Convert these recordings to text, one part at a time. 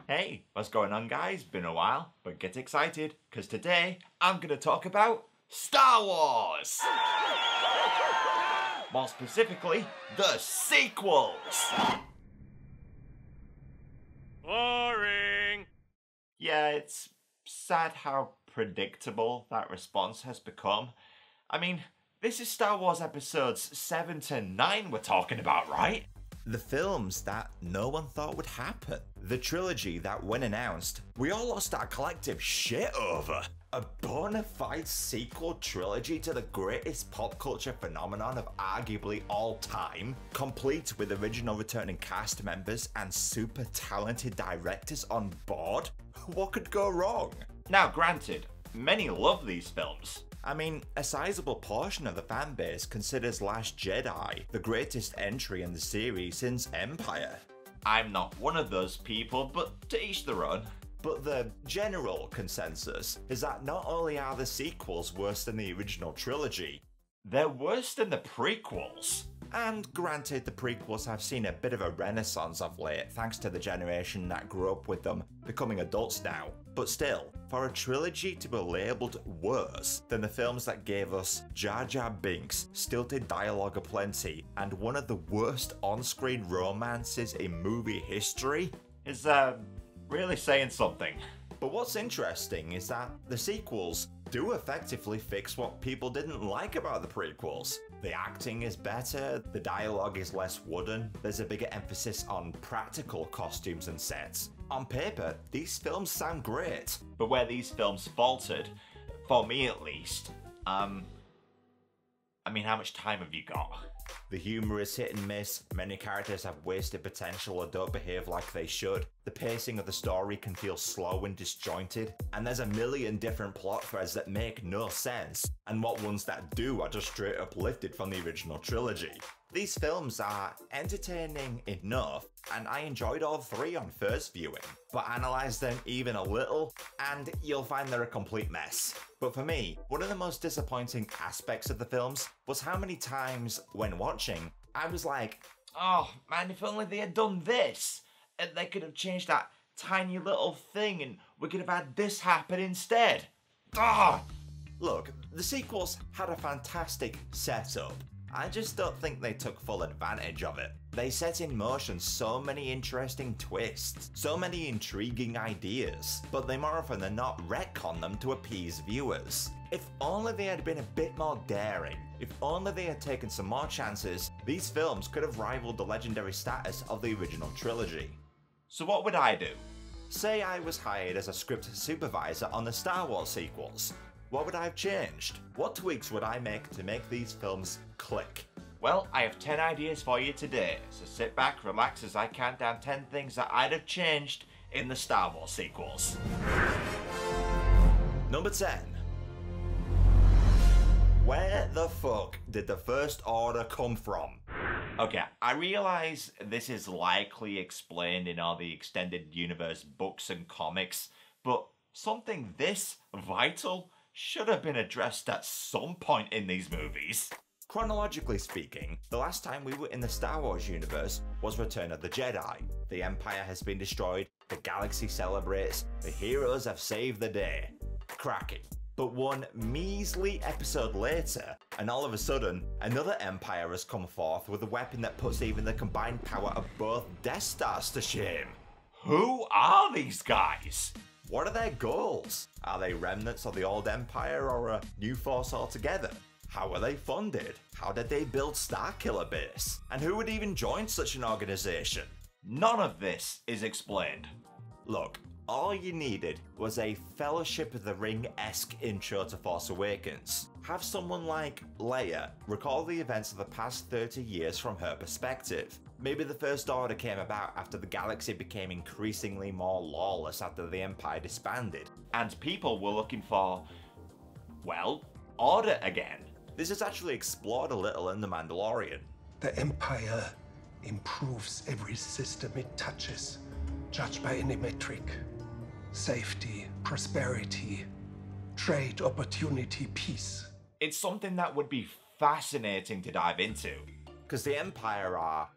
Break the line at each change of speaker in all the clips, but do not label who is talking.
Hey, what's going on guys? Been a while, but get excited, because today I'm going to talk about Star Wars! More specifically, the sequels!
Boring!
Yeah, it's sad how predictable that response has become. I mean, this is Star Wars episodes 7 to 9 we're talking about, right? The films that no one thought would happen. The trilogy that, when announced, we all lost our collective shit over. A bona fide sequel trilogy to the greatest pop culture phenomenon of arguably all time, complete with original returning cast members and super talented directors on board. What could go wrong? Now granted, many love these films. I mean, a sizable portion of the fanbase considers Last Jedi the greatest entry in the series since Empire. I'm not one of those people, but to each their own. But the general consensus is that not only are the sequels worse than the original trilogy, they're worse than the prequels. And granted, the prequels have seen a bit of a renaissance of late thanks to the generation that grew up with them becoming adults now. But still, for a trilogy to be labelled worse than the films that gave us Jar Jar Binks, stilted dialogue aplenty, and one of the worst on-screen romances in movie history is really saying something. But what's interesting is that the sequels do effectively fix what people didn't like about the prequels. The acting is better, the dialogue is less wooden, there's a bigger emphasis on practical costumes and sets. On paper, these films sound great. But where these films faltered, for me at least, I mean, how much time have you got? The humour is hit and miss, many characters have wasted potential or don't behave like they should, the pacing of the story can feel slow and disjointed, and there's a million different plot threads that make no sense, and what ones that do are just straight up lifted from the original trilogy. These films are entertaining enough, and I enjoyed all three on first viewing, but analyse them even a little, and you'll find they're a complete mess. But for me, one of the most disappointing aspects of the films was how many times, when watching, I was like, oh man, if only they had done this, and they could have changed that tiny little thing, and we could have had this happen instead. Ah! Look, the sequels had a fantastic setup. I just don't think they took full advantage of it. They set in motion so many interesting twists, so many intriguing ideas, but they more often than not retcon them to appease viewers. If only they had been a bit more daring, if only they had taken some more chances, these films could have rivaled the legendary status of the original trilogy. So what would I do? Say I was hired as a script supervisor on the Star Wars sequels. What would I have changed? What tweaks would I make to make these films click? Well, I have 10 ideas for you today, so sit back, relax as I count down 10 things that I'd have changed in the Star Wars sequels. Number 10. Where the fuck did the First Order come from? Okay, I realise this is likely explained in all the extended universe books and comics, but something this vital should have been addressed at some point in these movies. Chronologically speaking, the last time we were in the Star Wars universe was Return of the Jedi. The Empire has been destroyed, the galaxy celebrates, the heroes have saved the day. Cracking. But one measly episode later, and all of a sudden, another Empire has come forth with a weapon that puts even the combined power of both Death Stars to shame. Who are these guys? What are their goals? Are they remnants of the old Empire or a new force altogether? How are they funded? How did they build Starkiller Base? And who would even join such an organization? None of this is explained. Look, all you needed was a Fellowship of the Ring-esque intro to Force Awakens. Have someone like Leia recall the events of the past 30 years from her perspective. Maybe the First Order came about after the galaxy became increasingly more lawless after the Empire disbanded, and people were looking for, well, order again. This is actually explored a little in The Mandalorian.
The Empire improves every system it touches, judged by any metric. Safety, prosperity, trade, opportunity, peace.
It's something that would be fascinating to dive into, because the Empire are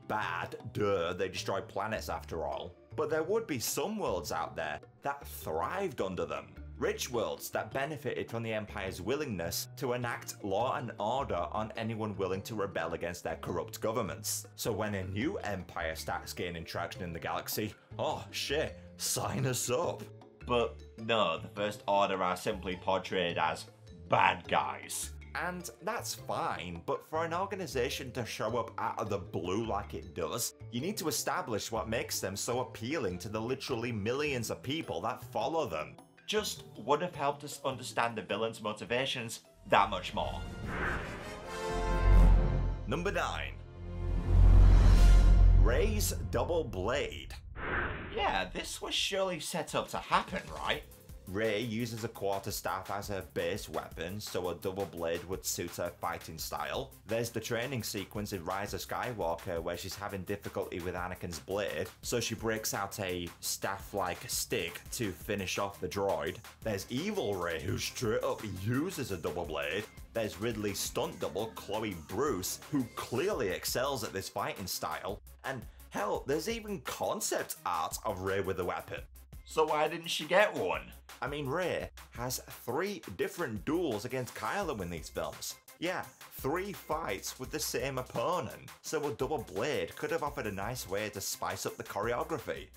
bad, duh, they destroy planets after all. But there would be some worlds out there that thrived under them. Rich worlds that benefited from the Empire's willingness to enact law and order on anyone willing to rebel against their corrupt governments. So when a new Empire starts gaining traction in the galaxy, oh shit, sign us up. But no, the First Order are simply portrayed as bad guys. And that's fine, but for an organization to show up out of the blue like it does, you need to establish what makes them so appealing to the literally millions of people that follow them. Just would have helped us understand the villain's motivations that much more. Number 9. Rey's double blade. Yeah, this was surely set up to happen, right? Rey uses a quarterstaff as her base weapon, so a double blade would suit her fighting style. There's the training sequence in Rise of Skywalker where she's having difficulty with Anakin's blade, so she breaks out a staff-like stick to finish off the droid. There's evil Rey who straight up uses a double blade. There's Ridley's stunt double, Chloe Bruce, who clearly excels at this fighting style. And hell, there's even concept art of Rey with a weapon. So why didn't she get one? I mean, Rey has 3 different duels against Kylo in these films. Yeah, 3 fights with the same opponent, so a double blade could have offered a nice way to spice up the choreography.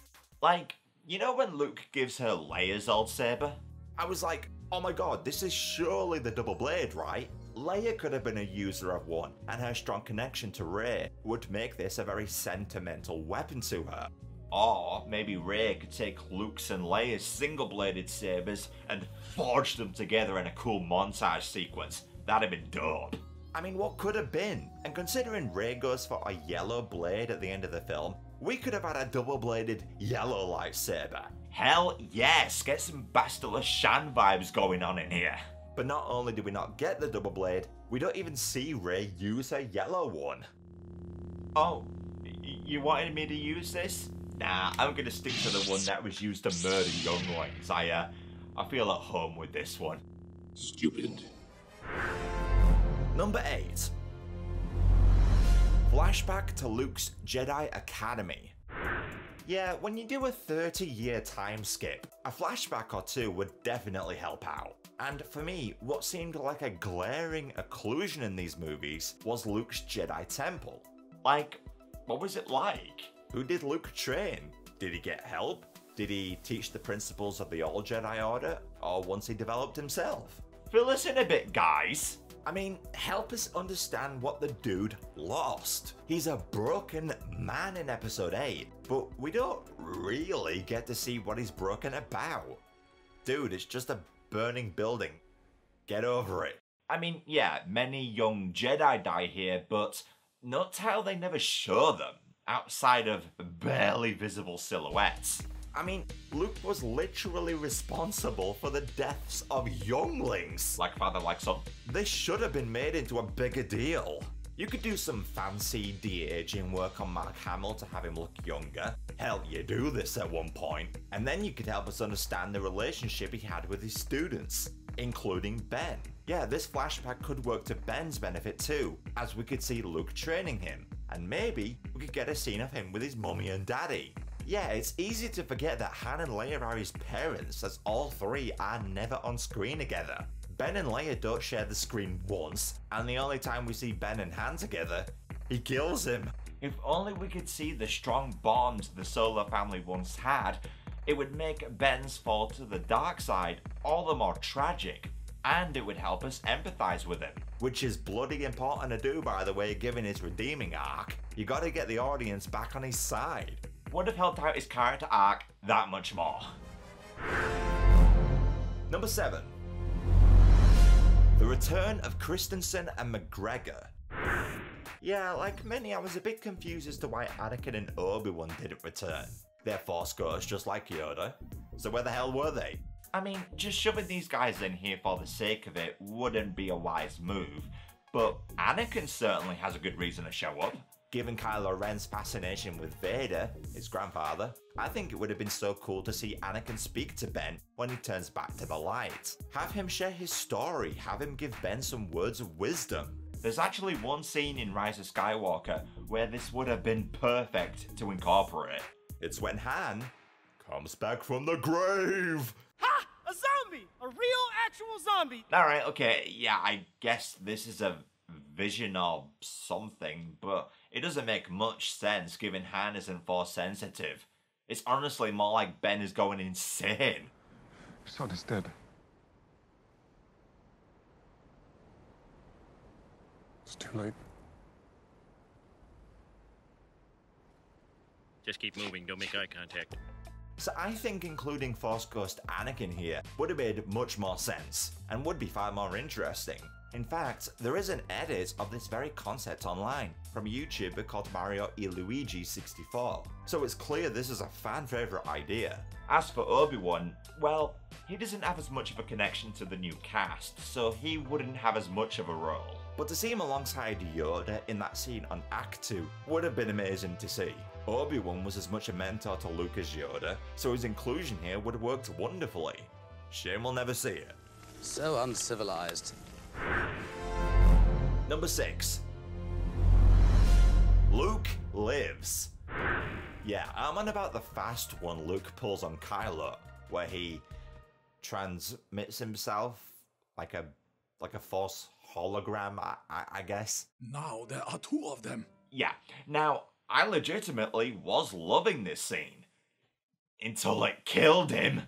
Like, you know when Luke gives her Leia's old saber? I was like, oh my god, this is surely the double blade, right? Leia could have been a user of one, and her strong connection to Rey would make this a very sentimental weapon to her. Or maybe Rey could take Luke's and Leia's single-bladed sabers and forge them together in a cool montage sequence. That'd have been dope. I mean, what could have been? And considering Rey goes for a yellow blade at the end of the film, we could have had a double-bladed yellow lightsaber. Hell yes, get some Bastila Shan vibes going on in here. But not only do we not get the double blade, we don't even see Rey use her yellow one. Oh, you wanted me to use this? Nah, I'm gonna stick to the one that was used to murder younglings. I feel at home with this one.
Stupid.
Number 8. Flashback to Luke's Jedi Academy. Yeah, when you do a 30-year time skip, a flashback or two would definitely help out. And for me, what seemed like a glaring occlusion in these movies was Luke's Jedi Temple. Like, what was it like? Who did Luke train? Did he get help? Did he teach the principles of the old Jedi Order? Or once he developed himself? Fill us in a bit, guys. I mean, help us understand what the dude lost. He's a broken man in episode 8, but we don't really get to see what he's broken about. Dude, it's just a burning building. Get over it. I mean, yeah, many young Jedi die here, but note how they never show them, outside of barely visible silhouettes. I mean, Luke was literally responsible for the deaths of younglings. Like father, like son. This should have been made into a bigger deal. You could do some fancy de-aging work on Mark Hamill to have him look younger. Hell, you do this at one point. And then you could help us understand the relationship he had with his students, including Ben. Yeah, this flashback could work to Ben's benefit too, as we could see Luke training him. And maybe we could get a scene of him with his mummy and daddy. Yeah, it's easy to forget that Han and Leia are his parents, as all 3 are never on screen together. Ben and Leia don't share the screen once, and the only time we see Ben and Han together, he kills him. If only we could see the strong bond the Solo family once had, it would make Ben's fall to the dark side all the more tragic. And it would help us empathize with him. Which is bloody important to do, by the way, given his redeeming arc. You gotta get the audience back on his side. Would have helped out his character arc that much more. Number 7. The return of Christensen and McGregor. Yeah, like many, I was a bit confused as to why Anakin and Obi-Wan didn't return. They're Force ghosts just like Yoda. So where the hell were they? I mean, just shoving these guys in here for the sake of it wouldn't be a wise move, but Anakin certainly has a good reason to show up. Given Kylo Ren's fascination with Vader, his grandfather, I think it would have been so cool to see Anakin speak to Ben when he turns back to the light. Have him share his story, have him give Ben some words of wisdom. There's actually one scene in Rise of Skywalker where this would have been perfect to incorporate. It's when Han comes back from the grave.
Ha! A zombie! A real, actual zombie!
Alright, okay, yeah, I guess this is a vision or something, but it doesn't make much sense given Han isn't Force sensitive. It's honestly more like Ben is going insane.
Son is dead. It's too late.
Just keep moving, don't make eye contact.
So I think including Force Ghost Anakin here would have made much more sense, and would be far more interesting. In fact, there is an edit of this very concept online from a YouTuber called Mario e Luigi 64, so it's clear this is a fan favourite idea. As for Obi-Wan, well, he doesn't have as much of a connection to the new cast, so he wouldn't have as much of a role. But to see him alongside Yoda in that scene on Act 2 would have been amazing to see. Obi-Wan was as much a mentor to Luke as Yoda, so his inclusion here would have worked wonderfully. Shame we'll never see it.
So uncivilized.
Number 6. Luke lives. Yeah, I'm on about the fast one Luke pulls on Kylo, where he transmits himself like a Force hologram, I guess.
Now there are 2 of them.
Yeah, now, I legitimately was loving this scene. Until it killed him.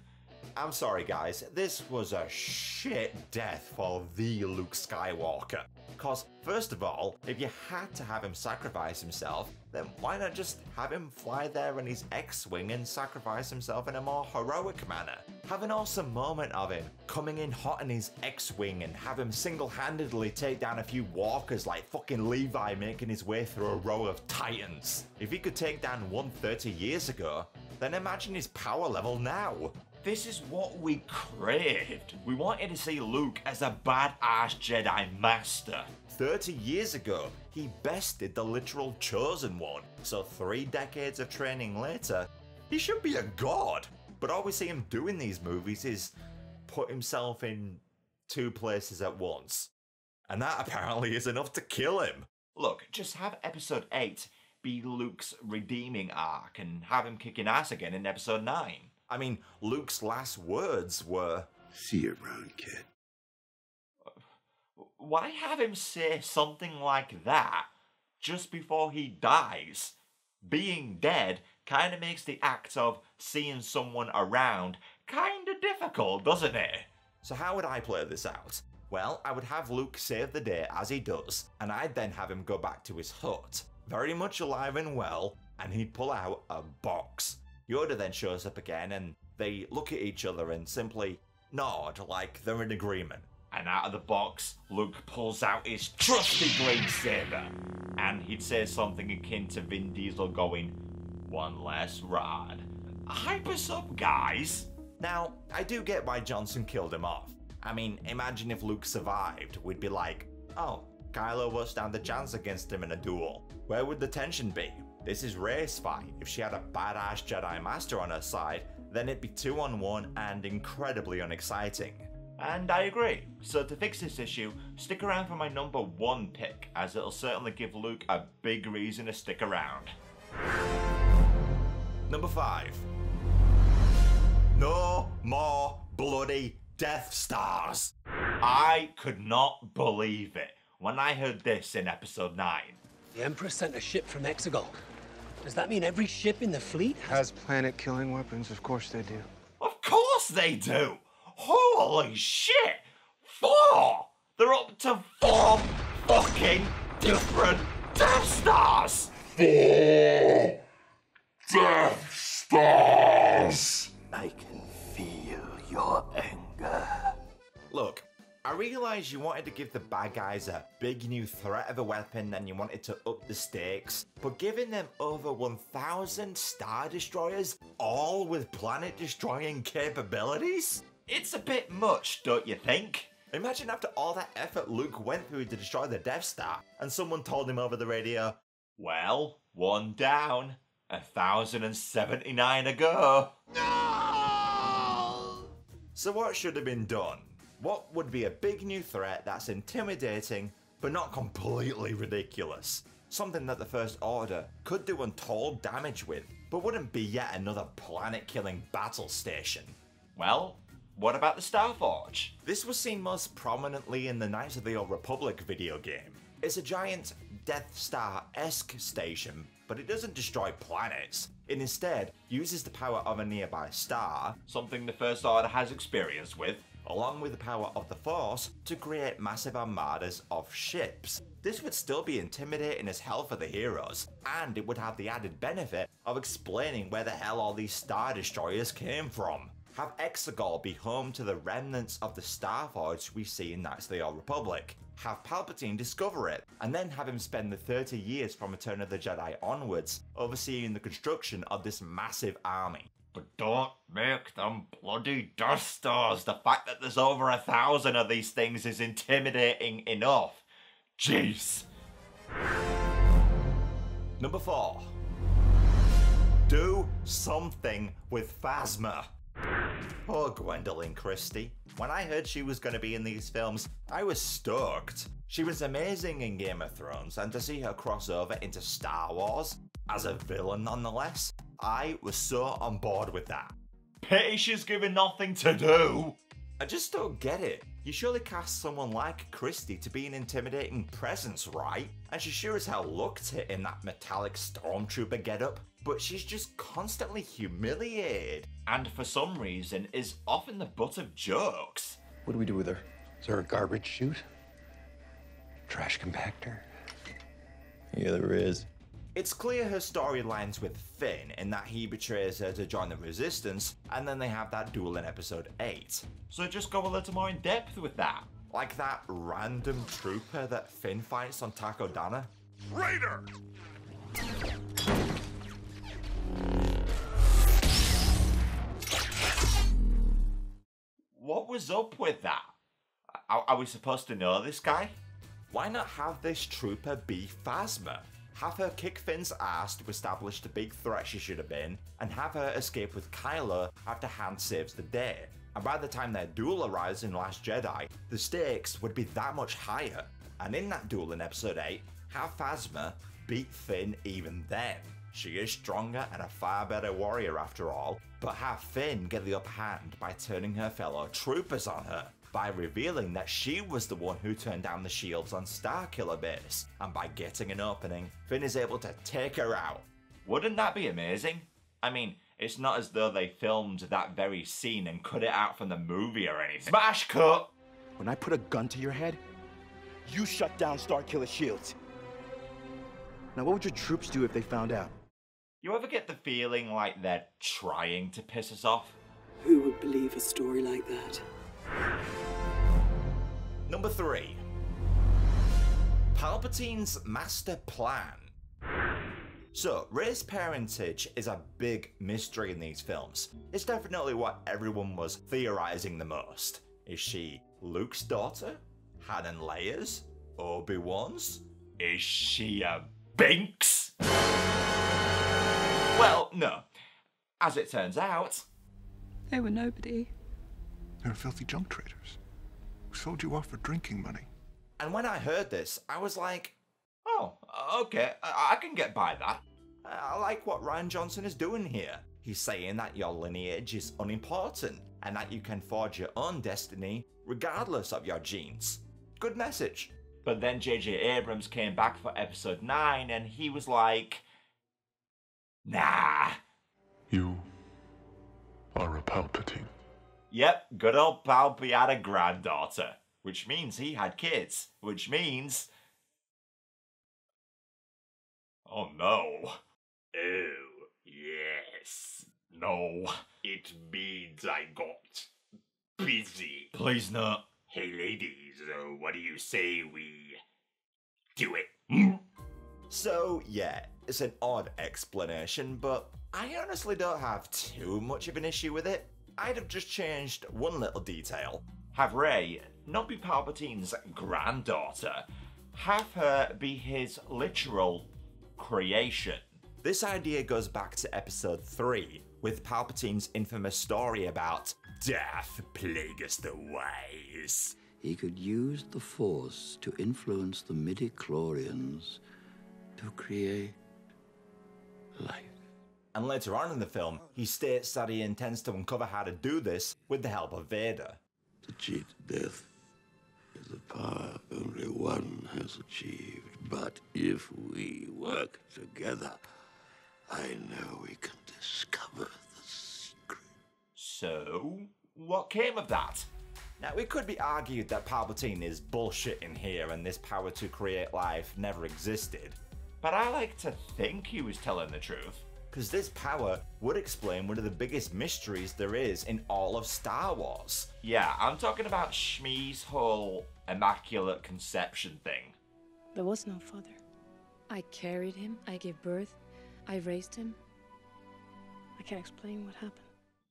I'm sorry guys, this was a shit death for the Luke Skywalker. Cause first of all, if you had to have him sacrifice himself, then why not just have him fly there in his X-Wing and sacrifice himself in a more heroic manner? Have an awesome moment of him coming in hot in his X-Wing and have him single-handedly take down a few walkers like fucking Levi making his way through a row of Titans. If he could take down one 30 years ago, then imagine his power level now. This is what we craved. We wanted to see Luke as a badass Jedi Master. 30 years ago, he bested the literal Chosen One. So 3 decades of training later, he should be a god. But all we see him do in these movies is put himself in 2 places at once. And that apparently is enough to kill him. Look, just have episode 8 be Luke's redeeming arc and have him kicking ass again in episode 9. I mean, Luke's last words were,
"See you around, kid."
Why have him say something like that just before he dies? Being dead kind of makes the act of seeing someone around kind of difficult, doesn't it? So how would I play this out? Well, I would have Luke save the day as he does, and I'd then have him go back to his hut, very much alive and well, and he'd pull out a box. Yoda then shows up again and they look at each other and simply nod like they're in agreement. And out of the box, Luke pulls out his trusty green saber. And he'd say something akin to Vin Diesel going, "One less rod." Hype us up, guys! Now, I do get why Johnson killed him off. I mean, imagine if Luke survived. We'd be like, oh, Kylo won't stand a chance against him in a duel. Where would the tension be? This is Rey's fight. If she had a badass Jedi Master on her side, then it'd be 2-on-1 and incredibly unexciting. And I agree. So to fix this issue, stick around for my number 1 pick, as it'll certainly give Luke a big reason to stick around. Number 5. No more bloody Death Stars. I could not believe it when I heard this in episode 9.
The Emperor sent a ship from Exegol. Does that mean every ship in the fleet
Has planet-killing weapons, of course they do.
Of course they do! Holy shit! 4! They're up to 4 fucking different Death Stars!
4 Death Stars!
I can feel your anger.
Look, I realise you wanted to give the bad guys a big new threat of a weapon and you wanted to up the stakes, but giving them over 1,000 Star Destroyers, all with planet-destroying capabilities? It's a bit much, don't you think? Imagine after all that effort Luke went through to destroy the Death Star, and someone told him over the radio, well, 1 down, 1,079 to go. No! So what should have been done? What would be a big new threat that's intimidating, but not completely ridiculous? something that the First Order could do untold damage with, but wouldn't be yet another planet-killing battle station. Well, what about the Starforge? This was seen most prominently in the Knights of the Old Republic video game. It's a giant Death Star-esque station, but it doesn't destroy planets. It instead uses the power of a nearby star, something the First Order has experience with, along with the power of the Force to create massive armadas of ships. This would still be intimidating as hell for the heroes, and it would have the added benefit of explaining where the hell all these Star Destroyers came from. Have Exegol be home to the remnants of the Starforge we see in Knights of the Old Republic. Have Palpatine discover it, and then have him spend the 30 years from Return of the Jedi onwards overseeing the construction of this massive army. But don't make them bloody Death Stars. The fact that there's over 1,000 of these things is intimidating enough. Jeez. Number 4. Do something with Phasma. Poor Gwendolyn Christie. When I heard she was going to be in these films, I was stoked. She was amazing in Game of Thrones, and to see her cross over into Star Wars, as a villain nonetheless, I was so on board with that. Pity she's given nothing to do. I just don't get it. You surely cast someone like Christie to be an intimidating presence, right? And she sure as hell looked it in that metallic stormtrooper getup, but she's just constantly humiliated, and for some reason is often the butt of jokes.
What do we do with her? Is there a garbage chute? Trash compactor? Yeah, there is.
It's clear her storylines with Finn in that he betrays her to join the Resistance, and then they have that duel in episode 8. So just go a little more in depth with that. Like that random trooper that Finn fights on Takodana.
Traitor!
What was up with that? Are we supposed to know this guy? Why not have this trooper be Phasma? Have her kick Finn's ass to establish the big threat she should have been, and have her escape with Kylo after Han saves the day. And by the time their duel arrives in Last Jedi, the stakes would be that much higher. And in that duel in episode 8, have Phasma beat Finn even then. She is stronger and a far better warrior after all, but have Finn get the upper hand by turning her fellow troopers on her, by revealing that she was the one who turned down the shields on Starkiller Base, and by getting an opening, Finn is able to take her out. Wouldn't that be amazing? I mean, it's not as though they filmed that very scene and cut it out from the movie or anything. Smash cut!
When I put a gun to your head, you shut down Starkiller shields. Now what would your troops do if they found out?
You ever get the feeling like they're trying to piss us off?
Who would believe a story like that?
Number 3. Palpatine's master plan. So, Rey's parentage is a big mystery in these films. It's definitely what everyone was theorizing the most. Is she Luke's daughter? Han and Leia's? Obi-Wan's? Is she a Binks? Well, no. As it turns out,
they were nobody.
They were filthy junk traders who sold you off for drinking money.
And when I heard this, I was like, oh, okay, I can get by that. I like what Rian Johnson is doing here. He's saying that your lineage is unimportant and that you can forge your own destiny regardless of your genes. Good message. But then J.J. Abrams came back for episode 9 and he was like, nah.
You are a Palpatine.
Yep, good old Palpy had a granddaughter, which means he had kids, which means... Oh no. Oh, yes. No, it means I got busy. Please no. Hey ladies, what do you say we do it? So yeah, it's an odd explanation, but I honestly don't have too much of an issue with it. I'd have just changed one little detail. Have Rey not be Palpatine's granddaughter, have her be his literal creation. This idea goes back to episode 3, with Palpatine's infamous story about death plagueth the wise.
He could use the Force to influence the midi-chlorians to create life.
And later on in the film, he states that he intends to uncover how to do this with the help of Vader.
To cheat death is a power only one has achieved. But if we work together, I know we can discover the secret.
So, what came of that? Now, it could be argued that Palpatine is bullshitting here and this power to create life never existed. But I like to think he was telling the truth. Because this power would explain one of the biggest mysteries there is in all of Star Wars. Yeah, I'm talking about Shmi's whole immaculate conception thing.
There was no father. I carried him, I gave birth, I raised him. I can't explain what happened.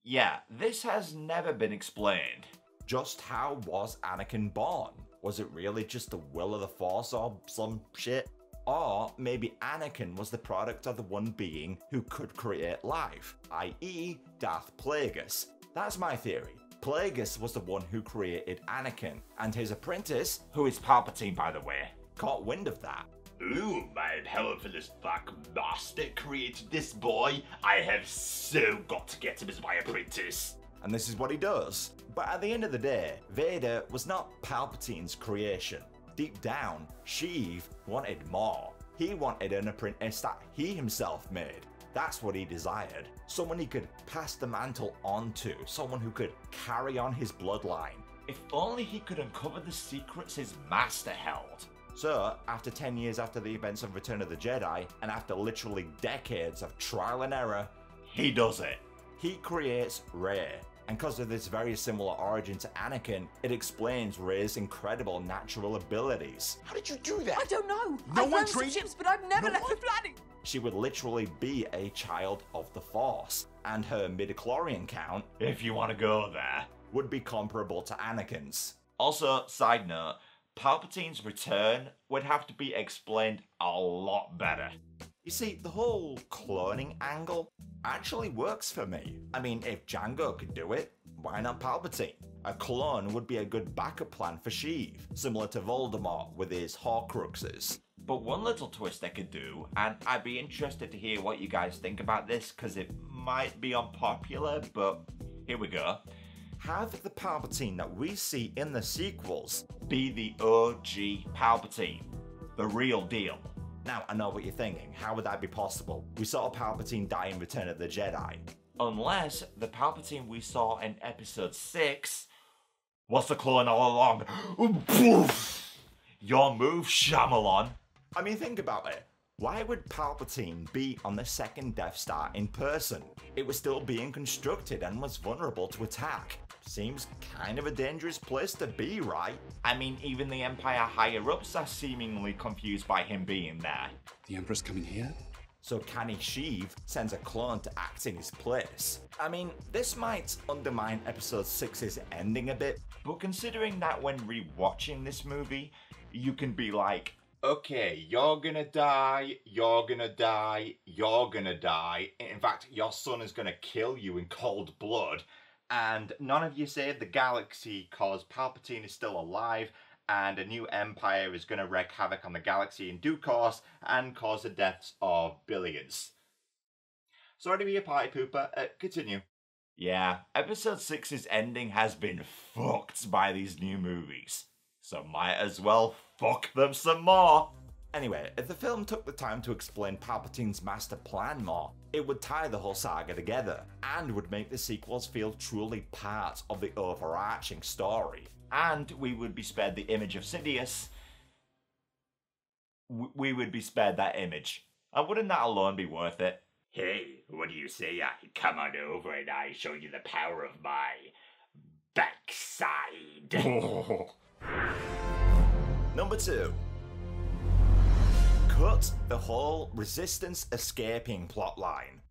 Yeah, this has never been explained. Just how was Anakin born? Was it really just the will of the Force or some shit? Or maybe Anakin was the product of the one being who could create life, i.e. Darth Plagueis. That's my theory. Plagueis was the one who created Anakin, and his apprentice, who is Palpatine by the way, caught wind of that. Ooh, my powerful black master created this boy. I have so got to get him as my apprentice. And this is what he does. But at the end of the day, Vader was not Palpatine's creation. Deep down, Sheev wanted more. He wanted an apprentice that he himself made. That's what he desired. Someone he could pass the mantle on to. Someone who could carry on his bloodline. If only he could uncover the secrets his master held. So, after 10 years after the events of Return of the Jedi, and after literally decades of trial and error, he does it. He creates Rey. And because of this very similar origin to Anakin, it explains Rey's incredible natural abilities.
How did you do that?
I don't know.
No
I've
one
flown some
trained
ships, but I've never left the planet.
She would literally be a child of the Force, and her midichlorian count, if you want to go there, would be comparable to Anakin's. Also, side note, Palpatine's return would have to be explained a lot better. You see, the whole cloning angle actually works for me. I mean, if Jango could do it, why not Palpatine? A clone would be a good backup plan for Sheev, similar to Voldemort with his Horcruxes. But one little twist they could do, and I'd be interested to hear what you guys think about this, because it might be unpopular, but here we go. Have the Palpatine that we see in the sequels be the OG Palpatine, the real deal. Now, I know what you're thinking, how would that be possible? We saw Palpatine die in Return of the Jedi. Unless the Palpatine we saw in Episode 6 was the clone all along. Your move, Shyamalan. I mean, think about it. Why would Palpatine be on the second Death Star in person? It was still being constructed and was vulnerable to attack. Seems kind of a dangerous place to be, right? I mean, even the Empire higher-ups are seemingly confused by him being there.
The Emperor's coming here?
So Canny Sheev sends a clone to act in his place. I mean, this might undermine Episode 6's ending a bit, but considering that when rewatching this movie, you can be like, okay, you're gonna die, you're gonna die, you're gonna die. In fact, your son is gonna kill you in cold blood. And none of you saved the galaxy cause Palpatine is still alive and a new empire is going to wreak havoc on the galaxy in due course and cause the deaths of billions. Sorry to be a party pooper, continue. Yeah, Episode 6's ending has been fucked by these new movies, so might as well fuck them some more. Anyway, if the film took the time to explain Palpatine's master plan more, it would tie the whole saga together, and would make the sequels feel truly part of the overarching story. And we would be spared the image of Sidious. We would be spared that image. And wouldn't that alone be worth it? Hey, what do you say I come on over and I show you the power of my backside? Number 2. Cut the whole Resistance escaping plotline.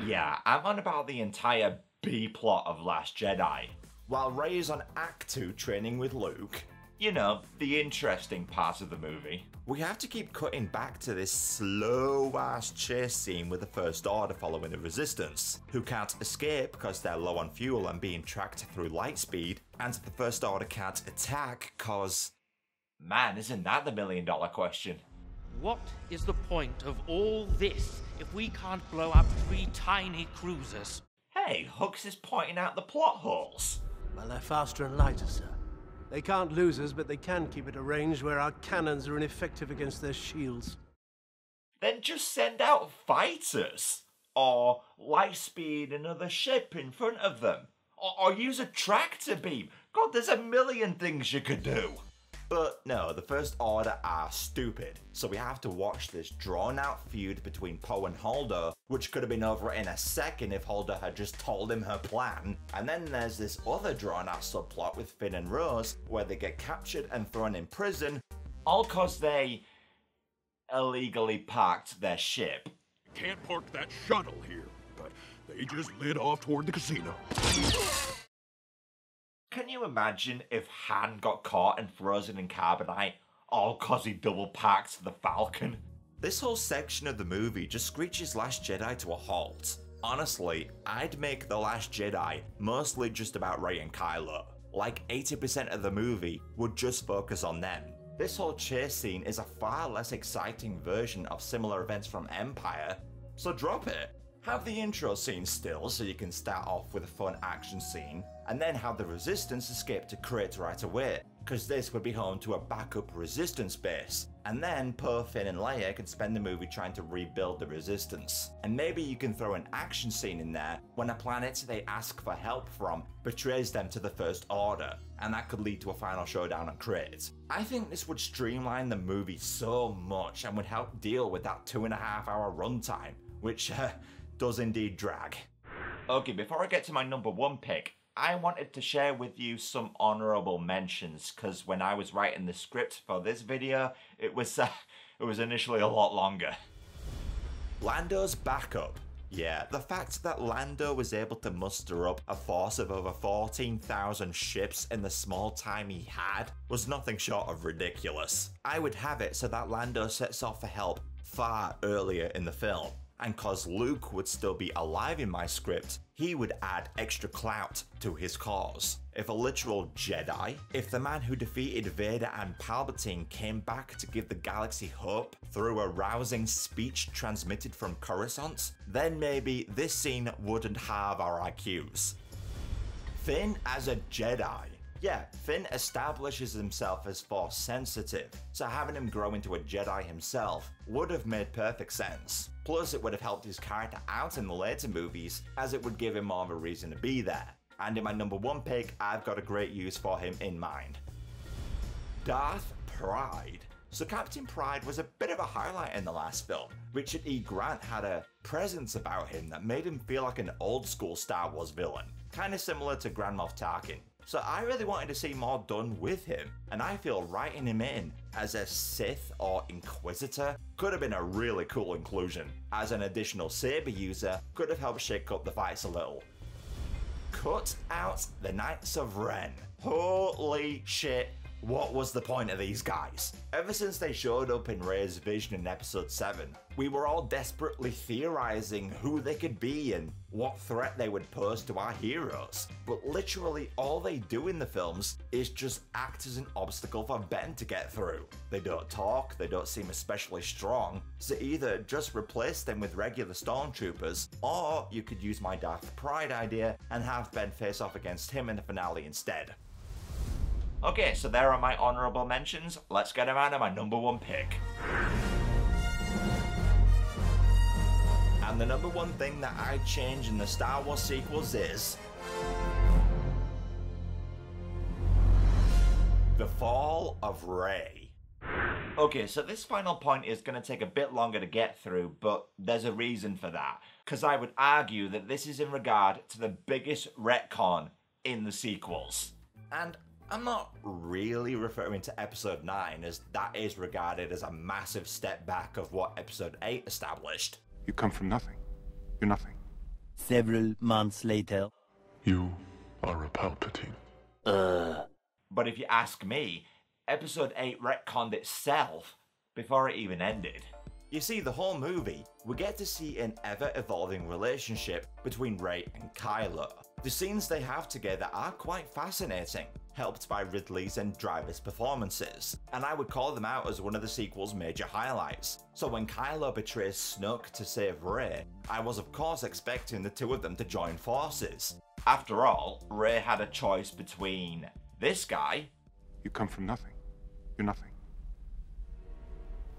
Yeah, I'm on about the entire B-plot of Last Jedi. While Rey is on Act 2 training with Luke, you know, the interesting part of the movie, we have to keep cutting back to this slow-ass chase scene with the First Order following the Resistance, who can't escape because they're low on fuel and being tracked through light speed, and the First Order can't attack cause... Man, isn't that the million-dollar question?
What is the point of all this if we can't blow up 3 tiny cruisers?
Hey, Hux is pointing out the plot holes.
Well, they're faster and lighter, sir. They can't lose us, but they can keep at a range where our cannons are ineffective against their shields.
Then just send out fighters. Or Lightspeed another ship in front of them. Or use a tractor beam. God, there's a million things you could do. But no, the First Order are stupid, so we have to watch this drawn-out feud between Poe and Holdo, which could have been over in a second if Holdo had just told him her plan. And then there's this other drawn-out subplot with Finn and Rose, where they get captured and thrown in prison, all cause they illegally parked their ship.
Can't park that shuttle here, but they just lit off toward the casino.
Can you imagine if Han got caught and frozen in carbonite, all cause he double parked the Falcon? This whole section of the movie just screeches Last Jedi to a halt. Honestly, I'd make The Last Jedi mostly just about Rey and Kylo. Like 80% of the movie would just focus on them. This whole chase scene is a far less exciting version of similar events from Empire, so drop it. Have the intro scene still so you can start off with a fun action scene, and then have the Resistance escape to Crait right away, cause this would be home to a backup Resistance base, and then Poe, Finn and Leia can spend the movie trying to rebuild the Resistance. And maybe you can throw an action scene in there when a planet they ask for help from betrays them to the First Order, and that could lead to a final showdown on Crait. I think this would streamline the movie so much and would help deal with that 2.5-hour runtime, which does indeed drag. Okay, before I get to my number 1 pick, I wanted to share with you some honourable mentions, because when I was writing the script for this video, it was initially a lot longer. Lando's backup. Yeah, the fact that Lando was able to muster up a force of over 14,000 ships in the small time he had was nothing short of ridiculous. I would have it so that Lando sets off for help far earlier in the film. And cause Luke would still be alive in my script, he would add extra clout to his cause. If a literal Jedi, if the man who defeated Vader and Palpatine came back to give the galaxy hope through a rousing speech transmitted from Coruscant, then maybe this scene wouldn't have our IQs. Finn as a Jedi. Yeah, Finn establishes himself as Force sensitive, so having him grow into a Jedi himself would have made perfect sense. Plus, it would have helped his character out in the later movies, as it would give him more of a reason to be there. And in my number 1 pick, I've got a great use for him in mind. Darth Pride. So Captain Pride was a bit of a highlight in the last film. Richard E. Grant had a presence about him that made him feel like an old school Star Wars villain, kinda similar to Grand Moff Tarkin. So I really wanted to see more done with him, and I feel writing him in as a Sith or Inquisitor could have been a really cool inclusion. As an additional saber user, could have helped shake up the fights a little. Cut out the Knights of Ren. Holy shit, what was the point of these guys? Ever since they showed up in Rey's vision in episode 7, we were all desperately theorizing who they could be and what threat they would pose to our heroes. But literally all they do in the films is just act as an obstacle for Ben to get through. They don't talk, they don't seem especially strong, so either just replace them with regular stormtroopers, or you could use my Darth Pride idea and have Ben face off against him in the finale instead. Okay, so there are my honourable mentions. Let's get around to my number 1 pick. And the number 1 thing that I'd change in the Star Wars sequels is the fall of Rey. Okay, so this final point is going to take a bit longer to get through, but there's a reason for that. Because I would argue that this is in regard to the biggest retcon in the sequels. And I'm not really referring to episode 9, as that is regarded as a massive step back of what episode 8 established.
You come from nothing. You're nothing.
Several months later.
You are a Palpatine.
But if you ask me, episode 8 retconned itself before it even ended. You see, the whole movie, we get to see an ever-evolving relationship between Rey and Kylo. The scenes they have together are quite fascinating. helped by Ridley's and Driver's performances, and I would call them out as one of the sequel's major highlights. So when Kylo betrays Snoke to save Rey, I was of course expecting the two of them to join forces. After all, Rey had a choice between this guy...
You come from nothing. You're nothing.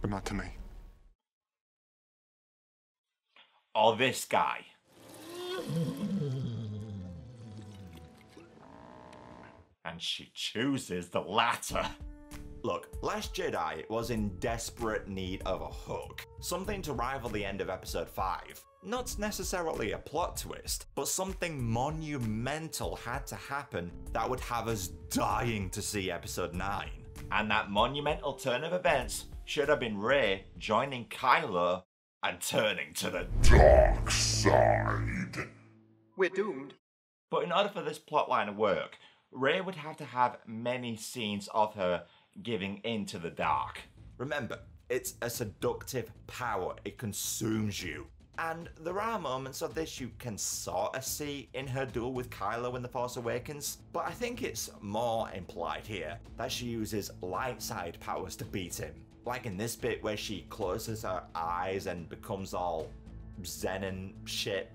But not to me.
Or this guy. And she chooses the latter. Look, Last Jedi was in desperate need of a hook. Something to rival the end of episode 5. Not necessarily a plot twist, but something monumental had to happen that would have us dying to see episode 9. And that monumental turn of events should have been Rey joining Kylo and turning to the dark side.
We're doomed.
But in order for this plotline to work, Rey would have to have many scenes of her giving in to the dark. Remember, it's a seductive power, it consumes you. And there are moments of this you can sorta see in her duel with Kylo in The Force Awakens, but I think it's more implied here that she uses light side powers to beat him. Like in this bit where she closes her eyes and becomes all zen and shit.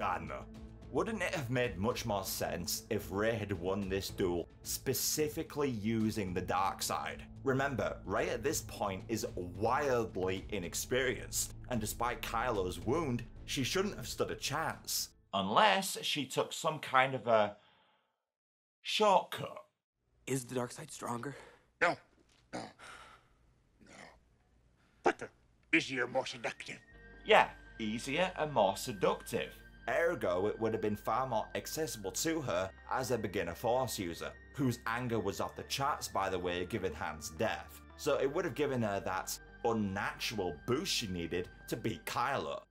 I don't know. Wouldn't it have made much more sense if Rey had won this duel specifically using the dark side? Remember, Rey at this point is wildly inexperienced, and despite Kylo's wound, she shouldn't have stood a chance. Unless she took some kind of a shortcut.
Is the dark side stronger?
No. But easier, more seductive.
Yeah, easier and more seductive. Ergo, it would have been far more accessible to her as a beginner Force user, whose anger was off the charts by the way given Han's death. So it would have given her that unnatural boost she needed to beat Kylo.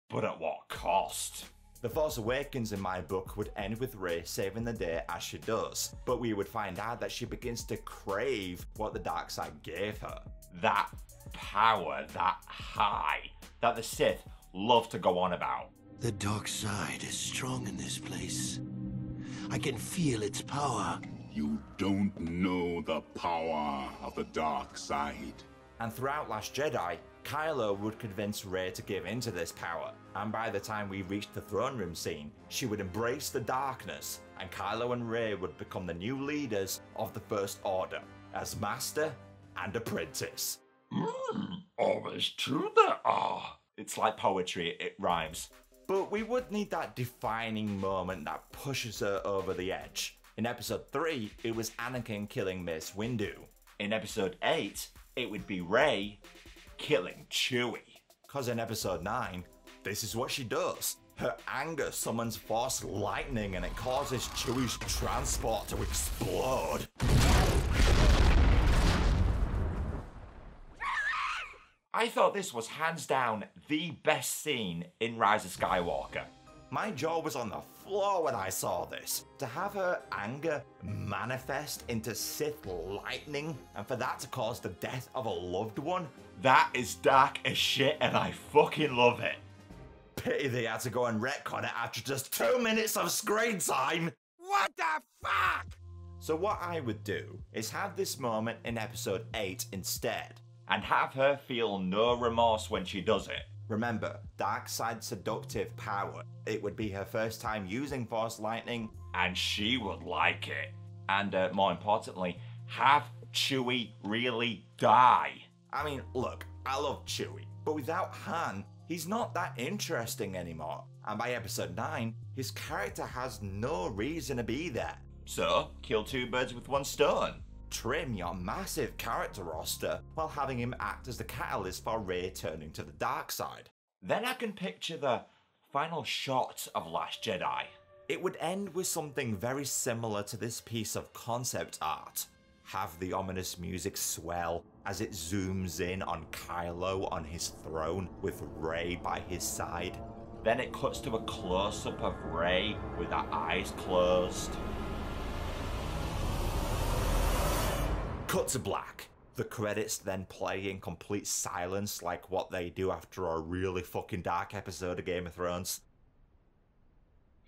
But at what cost? The Force Awakens in my book would end with Rey saving the day as she does, but we would find out that she begins to crave what the dark side gave her. That power, that high, that the Sith love to go on about.
The dark side is strong in this place. I can feel its power.
You don't know the power of the dark side.
And throughout Last Jedi, Kylo would convince Rey to give in to this power, and by the time we reached the throne room scene, she would embrace the darkness, and Kylo and Rey would become the new leaders of the First Order, as master and apprentice. Almost true there are. It's like poetry, it rhymes. But we would need that defining moment that pushes her over the edge. In episode 3, it was Anakin killing Mace Windu. In episode 8, it would be Rey killing Chewie. Cause in episode 9, this is what she does. Her anger summons Force lightning and it causes Chewie's transport to explode. I thought this was hands down the best scene in Rise of Skywalker. My jaw was on the floor when I saw this. To have her anger manifest into Sith lightning and for that to cause the death of a loved one, that is dark as shit and I fucking love it. Pity they had to go and retcon it after just 2 minutes of screen time. What the fuck? So what I would do is have this moment in episode 8 instead, and have her feel no remorse when she does it. Remember, dark side seductive power. It would be her first time using Force lightning, and she would like it. And more importantly, have Chewie really die. I mean, look, I love Chewie, but without Han, he's not that interesting anymore. And by episode 9, his character has no reason to be there. So, kill 2 birds with 1 stone. Trim your massive character roster while having him act as the catalyst for Rey turning to the dark side. Then I can picture the final shot of Last Jedi. It would end with something very similar to this piece of concept art. Have the ominous music swell as it zooms in on Kylo on his throne with Rey by his side. Then it cuts to a close-up of Rey with her eyes closed. Cut to black. The credits then play in complete silence like what they do after a really fucking dark episode of Game of Thrones.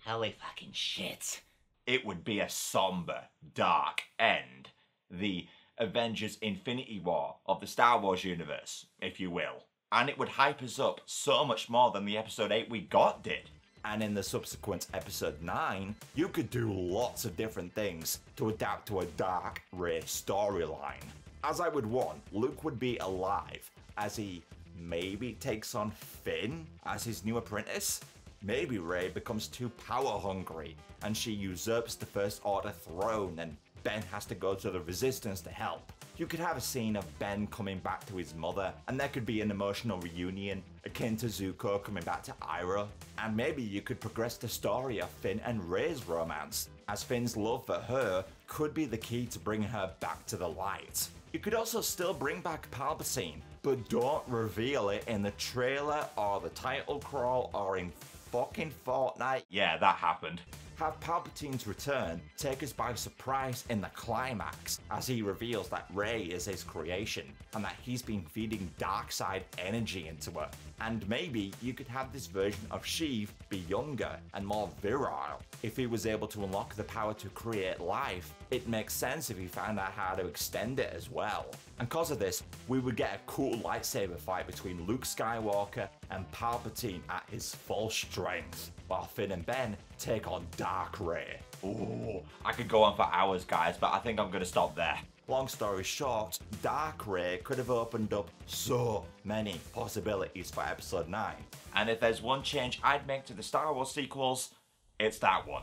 Holy fucking shit. it would be a somber, dark end. The Avengers Infinity War of the Star Wars universe, if you will. And it would hype us up so much more than the episode 8 we got did. And in the subsequent episode 9, you could do lots of different things to adapt to a dark Rey storyline. As I would want, Luke would be alive as he maybe takes on Finn as his new apprentice. Maybe Rey becomes too power hungry and she usurps the First Order throne and Ben has to go to the Resistance to help. You could have a scene of Ben coming back to his mother, and there could be an emotional reunion akin to Zuko coming back to Iroh. And maybe you could progress the story of Finn and Rey's romance, as Finn's love for her could be the key to bring her back to the light. You could also still bring back Palpatine, but don't reveal it in the trailer or the title crawl or in fucking Fortnite. Yeah, that happened. Have Palpatine's return take us by surprise in the climax as he reveals that Rey is his creation and that he's been feeding dark side energy into her. And maybe you could have this version of Sheev be younger and more virile. If he was able to unlock the power to create life, it makes sense if he found out how to extend it as well. And because of this, we would get a cool lightsaber fight between Luke Skywalker and Palpatine at his full strength, while Finn and Ben take on Dark Rey. Ooh, I could go on for hours, guys, but I think I'm gonna stop there. Long story short, Dark Rey could have opened up so many possibilities for episode 9. And if there's one change I'd make to the Star Wars sequels, it's that one.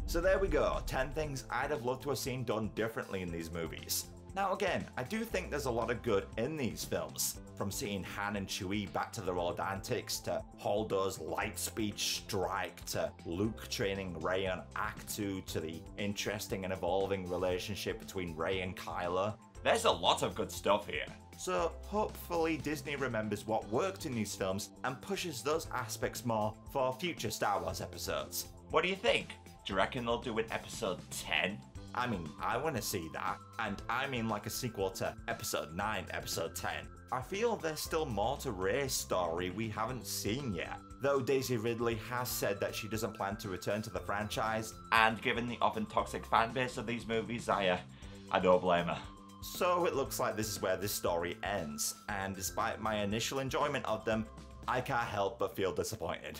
So there we go, 10 things I'd have loved to have seen done differently in these movies. Now again, I do think there's a lot of good in these films. From seeing Han and Chewie back to their old antics, to Holdo's lightspeed strike, to Luke training Rey on Act 2, to the interesting and evolving relationship between Rey and Kylo. There's a lot of good stuff here. So hopefully Disney remembers what worked in these films and pushes those aspects more for future Star Wars episodes. What do you think? Do you reckon they'll do an episode 10? I mean, I want to see that. And I mean like a sequel to episode 9, episode 10. I feel there's still more to Rey's story we haven't seen yet. Though Daisy Ridley has said that she doesn't plan to return to the franchise. And given the often toxic fan base of these movies, I don't blame her. So it looks like this is where this story ends. And despite my initial enjoyment of them, I can't help but feel disappointed.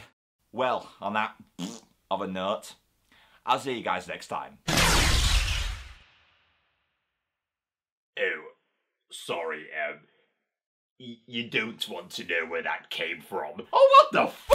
Well, on that of a note, I'll see you guys next time. Oh, sorry, you don't want to know where that came from. Oh, what the f-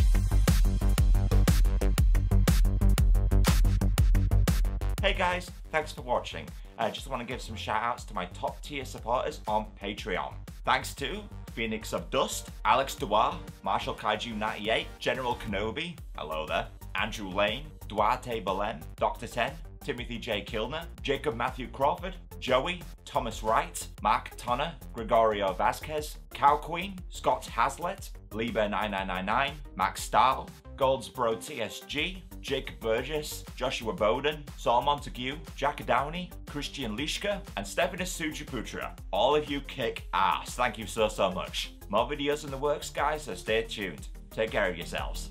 Hey guys, thanks for watching. I just want to give some shout outs to my top tier supporters on Patreon. Thanks to Phoenix of Dust, Alex Dewar, Marshall Kaiju 98, General Kenobi, hello there, Andrew Lane, Duarte Belen, Dr. Ten, Timothy J. Kilner, Jacob Matthew Crawford, Joey, Thomas Wright, Mark Tonner, Gregorio Vasquez, Cow Queen, Scott Hazlitt, Lieber9999, Max Stahl, Goldsbro TSG, Jacob Burgess, Joshua Bowden, Saul Montague, Jack Downey, Christian Lishka, and Stephanus Sujaputra. All of you kick ass. Thank you so much. More videos in the works, guys, so stay tuned. Take care of yourselves.